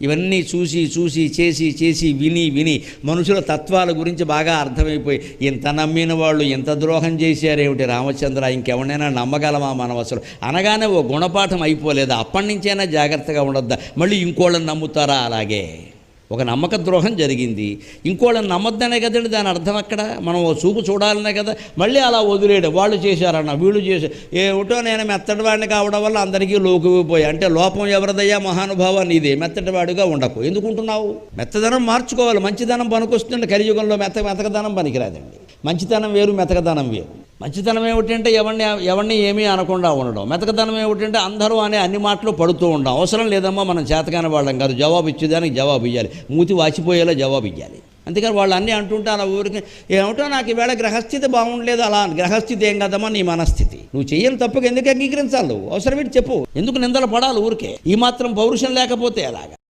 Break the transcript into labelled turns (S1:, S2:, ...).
S1: ఇవన్నీ చూసి చూసి చేసి చేసి విని మనుషుల తత్వాల గురించి బాగా అర్థమైపోయి ఇంత నమ్మిన వాళ్ళు ఇంత ద్రోహం చేశారేమిటి రామచంద్ర, ఇంకెవరైనా నమ్మగలమా మనం అసలు అనగానే ఓ గుణపాఠం అయిపోలేదా? అప్పటి నుంచైనా జాగ్రత్తగా ఉండొద్దా? మళ్ళీ ఇంకోళ్ళని నమ్ముతారా? అలాగే ఒక నమ్మక ద్రోహం జరిగింది, ఇంకోళ్ళని నమ్మొద్దనే కదండి దాని అర్థం. అక్కడ మనం ఓ చూపు చూడాలనే కదా. మళ్ళీ అలా వదిలేయడం, వాళ్ళు చేశారన్న వీళ్ళు చేశారు, ఏమిటో నేను మెత్తటివాడిని కావడం వల్ల అందరికీ లోకుపోయి. అంటే లోపం ఎవరిదయ్యా మహానుభావ? నీదే. మెత్తటివాడిగా ఉండకు. ఎందుకుంటున్నావు? మెత్తదనం మార్చుకోవాలి. మంచిదనం పనికొస్తుంది. కలియుగంలో మెతకదనం పనికిరాదండి. మంచితనం వేరు, మెతకదనం వేరు. మంచితనం ఏమిటంటే ఎవరిని ఏమీ అనకుండా ఉండడం. మెతకదనం ఏమిటంటే అందరూ అనే అన్ని మాటలు పడుతూ ఉండడం. అవసరం లేదమ్మా, మనం చేతకాని వాళ్ళం కాదు. జవాబు ఇచ్చేదానికి జవాబు ఇవ్వాలి, మూతి వాచిపోయేలా జవాబు ఇవ్వాలి. అందుకని వాళ్ళు అన్నీ అంటుంటే అలా ఊరికి ఏమిటో నాకు ఈవేళ గ్రహస్థితి బాగుండలేదు. అలా గ్రహస్థితి ఏం కదమ్మా, నీ మనస్థితి. నువ్వు చెయ్యని తప్పుకు ఎందుకు అంగీకరించాలి? అవసరమేంటి చెప్పు. ఎందుకు నిందలు పడాలి ఊరికే? ఈ మాత్రం పౌరుషం లేకపోతే ఎలాగా?